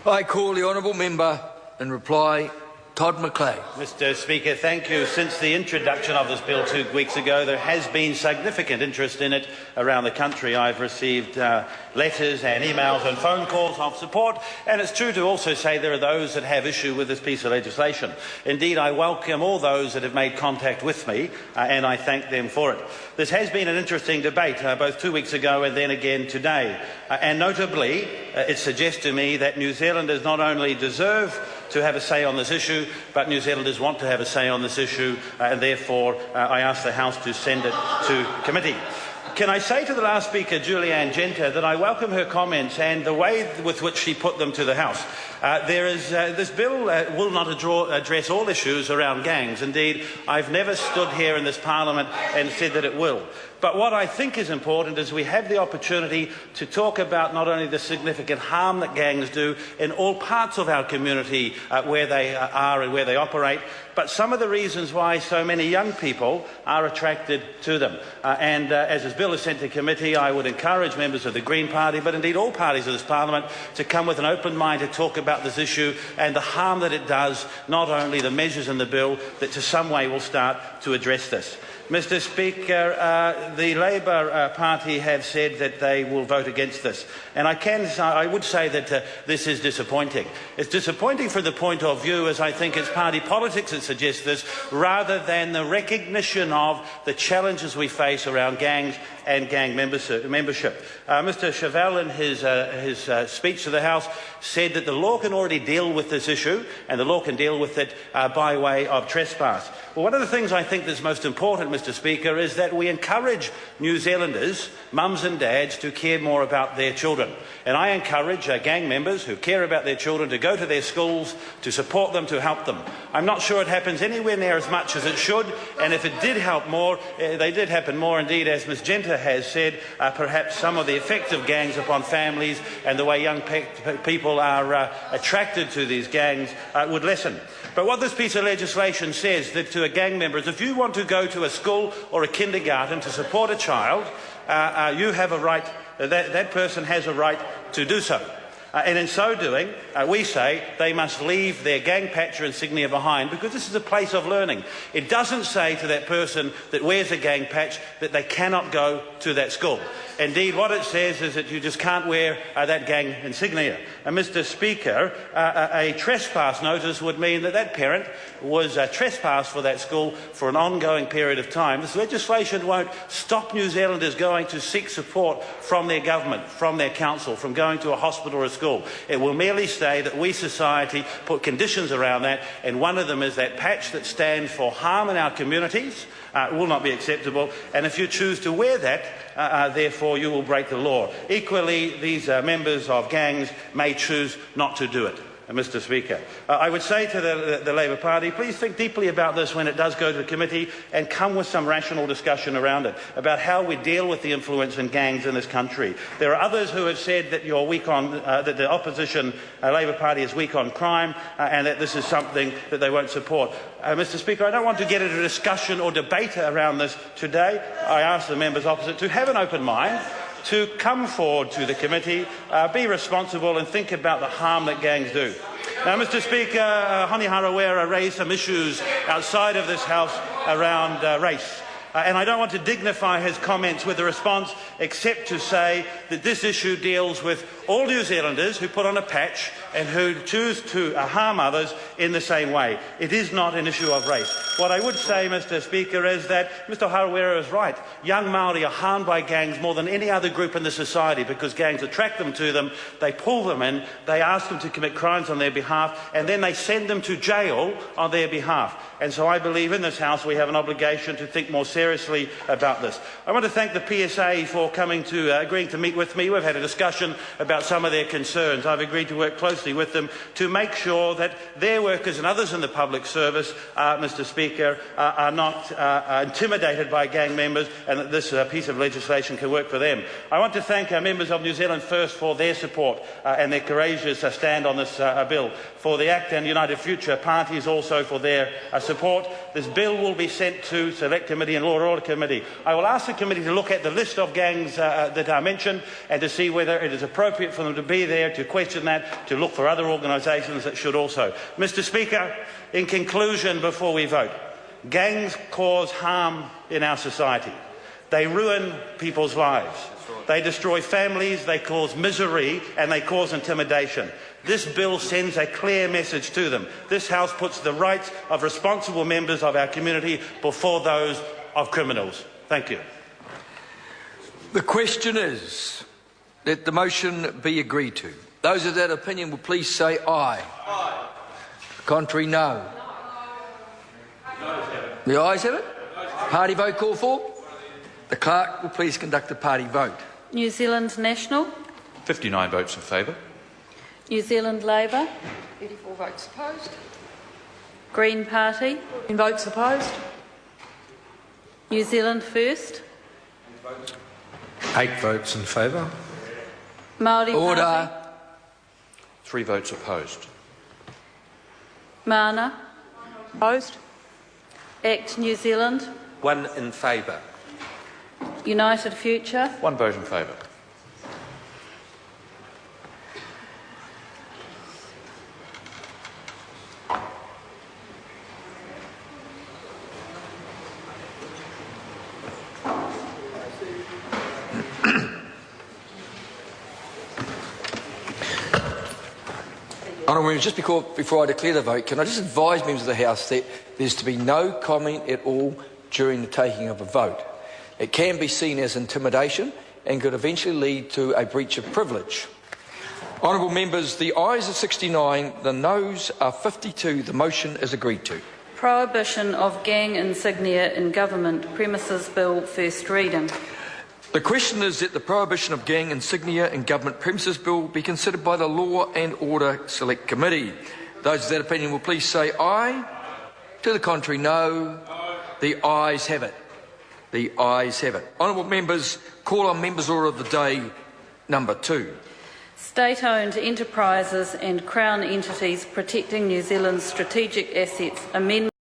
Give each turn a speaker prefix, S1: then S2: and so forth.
S1: I call the honourable member and reply Todd McLeay.
S2: Mr Speaker, thank you. Since the introduction of this bill 2 weeks ago, there has been significant interest in it around the country. I've received letters and emails and phone calls of support, and it's true to also say there are those that have issue with this piece of legislation. Indeed, I welcome all those that have made contact with me, and I thank them for it. This has been an interesting debate, both 2 weeks ago and then again today. And notably, it suggests to me that New Zealanders not only deserve to have a say on this issue, but New Zealanders want to have a say on this issue, and therefore I ask the House to send it to committee. Can I say to the last speaker, Julianne Genter, that I welcome her comments and the way with which she put them to the House. This bill will not address all issues around gangs. Indeed, I've never stood here in this Parliament and said that it will. But what I think is important is we have the opportunity to talk about not only the significant harm that gangs do in all parts of our community where they are and where they operate, but some of the reasons why so many young people are attracted to them. As this bill is sent to committee, I would encourage members of the Green Party, but indeed all parties of this Parliament, to come with an open mind to talk about this issue and the harm that it does, not only the measures in the bill that to some way will start to address this. Mr Speaker, the Labour Party have said that they will vote against this, and I would say that this is disappointing. It's disappointing from the point of view, as I think it's party politics that suggests this, rather than the recognition of the challenges we face around gangs and gang membership. Mr Chauvel, in his speech to the House, said that the law can already deal with this issue, and the law can deal with it by way of trespass. Well, one of the things I think that's most important, Mr Speaker, is that we encourage New Zealanders, mums and dads, to care more about their children. And I encourage gang members who care about their children to go to their schools, to support them, to help them. I'm not sure it happens anywhere near as much as it should, and if it did help more, they did happen more. Indeed, as Ms Genter has said, perhaps some of the effects of gangs upon families and the way young people are attracted to these gangs would lessen. But what this piece of legislation says that to a gang member is if you want to go to a school or a kindergarten to support a child, you have a right, that person has a right to do so. And in so doing, we say they must leave their gang patch or insignia behind, because this is a place of learning. It doesn't say to that person that wears a gang patch that they cannot go to that school. Indeed, what it says is that you just can't wear that gang insignia. And Mr Speaker, a trespass notice would mean that that parent was trespassed for that school for an ongoing period of time. This legislation won't stop New Zealanders going to seek support from their government, from their council, from going to a hospital or a school. It will merely say that we, society, put conditions around that, and one of them is that patch that stands for harm in our communities will not be acceptable, and if you choose to wear that, therefore you will break the law. Equally, these members of gangs may choose not to do it. Mr Speaker, I would say to the Labour Party, please think deeply about this when it does go to the committee, and come with some rational discussion around it, about how we deal with the influence in gangs in this country. There are others who have said that you're weak on, that the opposition Labour Party is weak on crime, and that this is something that they won't support. Mr Speaker, I don't want to get into a discussion or debate around this today. I ask the members opposite to have an open mind, to come forward to the committee, be responsible and think about the harm that gangs do. Now, Mr Speaker, Honi Harawira raised some issues outside of this House around race. And I don't want to dignify his comments with a response except to say that this issue deals with all New Zealanders who put on a patch and who choose to harm others in the same way. It is not an issue of race. What I would say, Mr Speaker, is that Mr Harawira is right. Young Māori are harmed by gangs more than any other group in the society, because gangs attract them to them, they pull them in, they ask them to commit crimes on their behalf, and then they send them to jail on their behalf. And so I believe in this House we have an obligation to think more seriously about this. I want to thank the PSA for agreeing to meet with me. We've had a discussion about some of their concerns. I've agreed to work closely with them to make sure that their workers and others in the public service, Mr Speaker, are not intimidated by gang members, and that this piece of legislation can work for them. I want to thank our members of New Zealand First for their support and their courageous stand on this bill. For the ACT and United Future parties also for their support. This bill will be sent to Select Committee and Law and Order Committee. I will ask the committee to look at the list of gangs that are mentioned and to see whether it is appropriate for them to be there, to question that, to look for other organisations that should also. Mr Speaker, in conclusion, before we vote, gangs cause harm in our society. They ruin people's lives. They destroy families, they cause misery and they cause intimidation. This bill sends a clear message to them. This House puts the rights of responsible members of our community before those of criminals. Thank you.
S1: The question is that the motion be agreed to. Those of that opinion will please say aye. Aye. Contrary, no. The ayes have it. Party vote called for. The clerk will please conduct a party vote.
S3: New Zealand National.
S4: 59 votes in favour.
S3: New Zealand Labour.
S5: 34 votes opposed.
S3: Green Party.
S5: 10 votes opposed.
S3: New Zealand First.
S6: 8 votes in favour.
S3: Māori
S1: Order.
S3: Party.
S4: 3 votes opposed.
S3: Mana.
S5: Opposed.
S3: Act New Zealand.
S6: 1 in favour.
S3: United Future.
S4: 1 vote in favour.
S1: Honourable Members, just before I declare the vote, can I just advise members of the House that there's to be no comment at all during the taking of a vote. It can be seen as intimidation and could eventually lead to a breach of privilege. Honourable Members, the ayes are 69, the noes are 52. The motion is agreed to.
S3: Prohibition of gang insignia in government premises bill, first reading.
S1: The question is that the Prohibition of gang insignia in government premises bill be considered by the Law and Order Select Committee. Those of that opinion will please say aye. To the contrary, no. The ayes have it. The ayes have it. Honourable Members, call on Members' Order of the Day number 2.
S3: State-owned enterprises and Crown entities protecting New Zealand's strategic assets. Amendment.